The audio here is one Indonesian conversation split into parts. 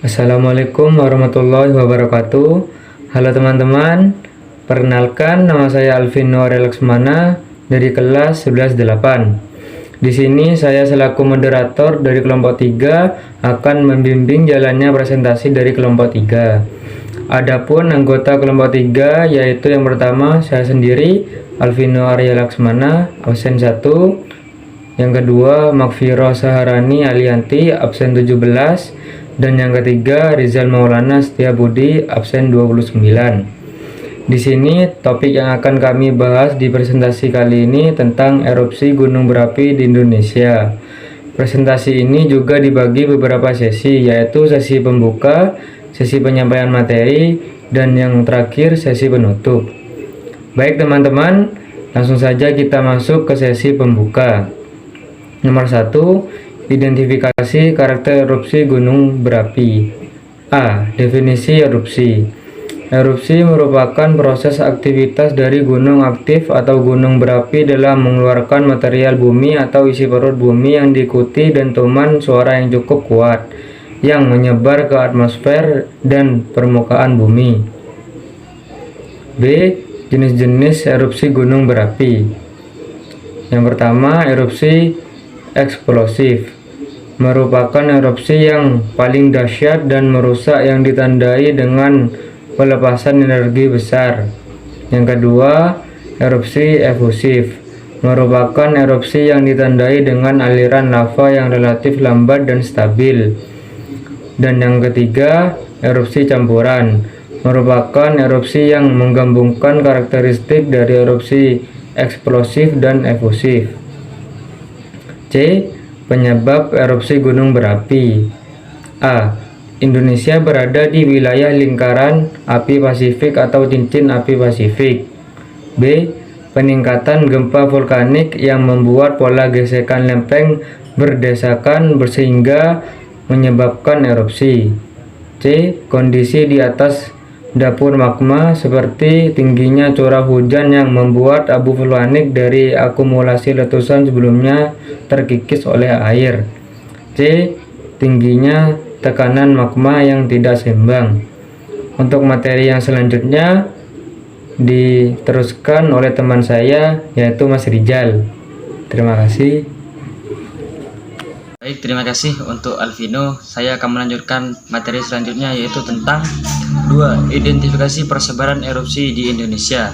Assalamualaikum warahmatullahi wabarakatuh. Halo teman-teman, perkenalkan nama saya Alvino Laksmana dari kelas 11-8. Di sini saya selaku moderator dari kelompok 3 akan membimbing jalannya presentasi dari kelompok 3. Adapun anggota kelompok 3 yaitu yang pertama saya sendiri Alvino Laksmana, absen 1. Yang kedua Makfiro Saharani Alianti, absen 17. Dan yang ketiga Rizal Maulana Setiabudi, absen 29. Di sini topik yang akan kami bahas di presentasi kali ini tentang erupsi gunung berapi di Indonesia. Presentasi ini juga dibagi beberapa sesi, yaitu sesi pembuka, sesi penyampaian materi, dan yang terakhir sesi penutup. Baik teman-teman, langsung saja kita masuk ke sesi pembuka. Nomor 1, identifikasi karakter erupsi gunung berapi. A. Definisi erupsi. Erupsi merupakan proses aktivitas dari gunung aktif atau gunung berapi dalam mengeluarkan material bumi atau isi perut bumi yang diikuti dentuman suara yang cukup kuat yang menyebar ke atmosfer dan permukaan bumi. B. Jenis-jenis erupsi gunung berapi. Yang pertama, erupsi eksplosif merupakan erupsi yang paling dahsyat dan merusak yang ditandai dengan pelepasan energi besar. Yang kedua, erupsi efusif merupakan erupsi yang ditandai dengan aliran lava yang relatif lambat dan stabil. Dan yang ketiga, erupsi campuran merupakan erupsi yang menggabungkan karakteristik dari erupsi eksplosif dan efusif. C. Penyebab erupsi gunung berapi. A. Indonesia berada di wilayah lingkaran api Pasifik atau cincin api Pasifik. B. Peningkatan gempa vulkanik yang membuat pola gesekan lempeng berdesakan sehingga menyebabkan erupsi. C. Kondisi di atas dapur magma seperti tingginya curah hujan yang membuat abu vulkanik dari akumulasi letusan sebelumnya terkikis oleh air. C. Tingginya tekanan magma yang tidak seimbang. Untuk materi yang selanjutnya diteruskan oleh teman saya yaitu Mas Rizal. Terima kasih. Baik, terima kasih untuk Alvino. Saya akan melanjutkan materi selanjutnya yaitu tentang 2. Identifikasi persebaran erupsi di Indonesia.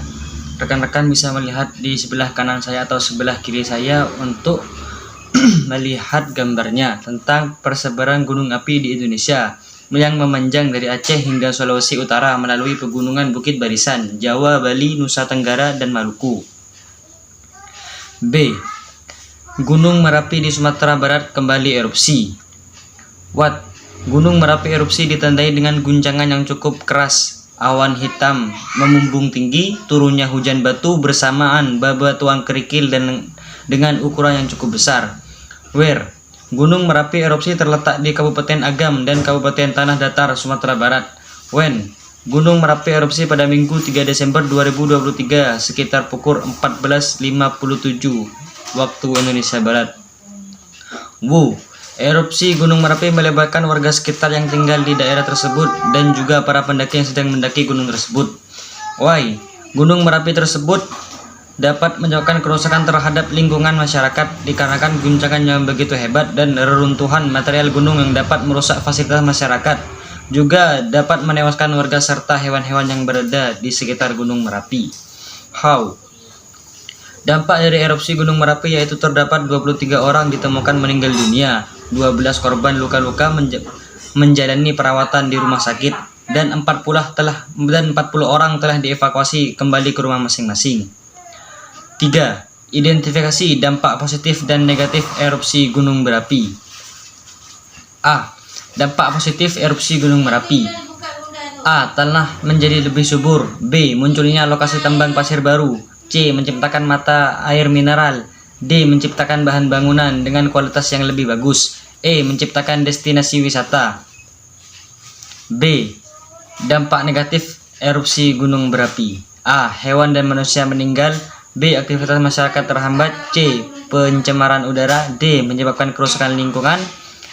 Rekan-rekan bisa melihat di sebelah kanan saya atau sebelah kiri saya untuk melihat gambarnya tentang persebaran gunung api di Indonesia yang memanjang dari Aceh hingga Sulawesi Utara melalui pegunungan Bukit Barisan, Jawa, Bali, Nusa Tenggara, dan Maluku. B. Gunung Merapi di Sumatera Barat kembali erupsi. What? Gunung Merapi erupsi ditandai dengan guncangan yang cukup keras, awan hitam memumbung tinggi, turunnya hujan batu bersamaan bebatuan kerikil dan dengan ukuran yang cukup besar. Where? Gunung Merapi erupsi terletak di Kabupaten Agam dan Kabupaten Tanah Datar, Sumatera Barat. When? Gunung Merapi erupsi pada Minggu 3 Desember 2023 sekitar pukul 14.57 waktu Indonesia Barat. Wow, erupsi Gunung Merapi melibatkan warga sekitar yang tinggal di daerah tersebut dan juga para pendaki yang sedang mendaki gunung tersebut. Why? Gunung Merapi tersebut dapat menyebabkan kerusakan terhadap lingkungan masyarakat dikarenakan guncangan yang begitu hebat dan reruntuhan material gunung yang dapat merusak fasilitas masyarakat. Juga dapat menewaskan warga serta hewan-hewan yang berada di sekitar Gunung Merapi. How? Dampak dari erupsi Gunung Merapi yaitu terdapat 23 orang ditemukan meninggal dunia, 12 korban luka-luka menjalani perawatan di rumah sakit, dan 40 orang telah dievakuasi kembali ke rumah masing-masing. 3. Identifikasi dampak positif dan negatif erupsi gunung berapi. A. Dampak positif erupsi gunung Merapi. A. Tanah menjadi lebih subur. B. Munculnya lokasi tambang pasir baru. C. Menciptakan mata air mineral. D. Menciptakan bahan bangunan dengan kualitas yang lebih bagus. E. Menciptakan destinasi wisata. B. Dampak negatif erupsi gunung berapi. A. Hewan dan manusia meninggal. B. Aktivitas masyarakat terhambat. C. Pencemaran udara. D. Menyebabkan kerusakan lingkungan.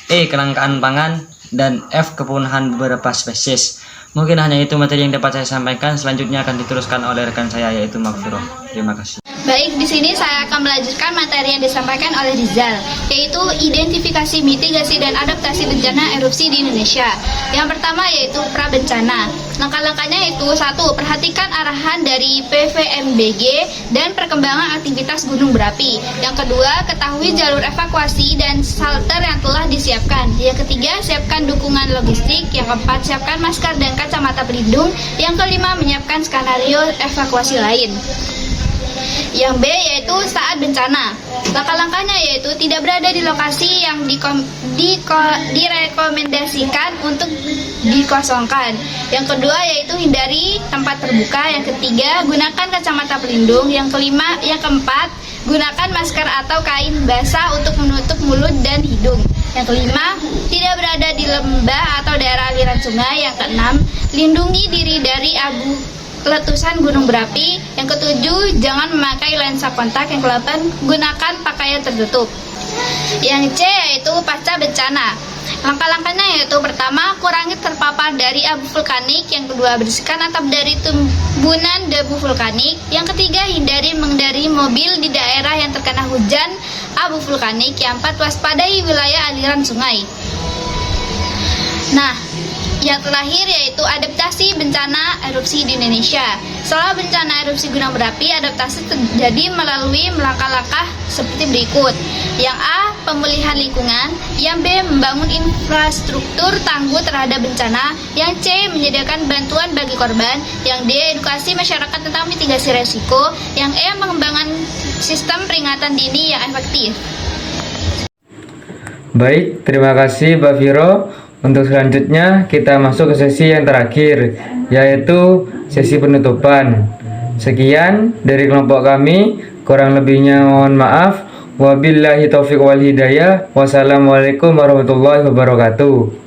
E. Kelangkaan pangan. dan F. kepunahan beberapa spesies. Mungkin hanya itu materi yang dapat saya sampaikan. Selanjutnya akan diteruskan oleh rekan saya yaitu Magfiro. Terima kasih. Baik, di sini saya akan melanjutkan materi yang disampaikan oleh Rizal, yaitu identifikasi, mitigasi, dan adaptasi bencana erupsi di Indonesia. Yang pertama yaitu prabencana. Langkah-langkahnya yaitu 1. Perhatikan arahan dari PVMBG dan perkembangan aktivitas gunung berapi. Yang kedua, ketahui jalur evakuasi dan shelter yang telah disiapkan. Yang ketiga, siapkan dukungan logistik. Yang keempat, siapkan masker dan kacamata pelindung. Yang kelima, menyiapkan skenario evakuasi lain. Yang B yaitu saat bencana. Langkah-langkahnya yaitu tidak berada di lokasi yang direkomendasikan untuk dikosongkan. Yang kedua yaitu hindari tempat terbuka. Yang ketiga, gunakan kacamata pelindung. Yang keempat, gunakan masker atau kain basah untuk menutup mulut dan hidung. Yang kelima, tidak berada di lembah atau daerah aliran sungai. Yang keenam, lindungi diri dari abu letusan gunung berapi. Yang ketujuh, jangan memakai lensa kontak. Yang kedelapan, gunakan pakaian tertutup. Yang C yaitu pasca bencana. Langkah-langkahnya yaitu pertama, kurangi terpapar dari abu vulkanik. Yang kedua, bersihkan atap dari timbunan debu vulkanik. Yang ketiga, hindari mengendari mobil di daerah yang terkena hujan abu vulkanik. Yang empat, waspadai wilayah aliran sungai. Nah, yang terakhir yaitu adaptasi bencana erupsi di Indonesia. Setelah bencana erupsi gunung berapi, adaptasi terjadi melalui langkah-langkah seperti berikut. Yang A, pemulihan lingkungan. Yang B, membangun infrastruktur tangguh terhadap bencana. Yang C, menyediakan bantuan bagi korban. Yang D, edukasi masyarakat tentang mitigasi resiko. Yang E, mengembangkan sistem peringatan dini yang efektif. Baik, terima kasih Mbak Viro. Untuk selanjutnya kita masuk ke sesi yang terakhir, yaitu sesi penutupan. Sekian dari kelompok kami, kurang lebihnya mohon maaf. Wabillahi taufiq wal hidayah. Wassalamualaikum warahmatullahi wabarakatuh.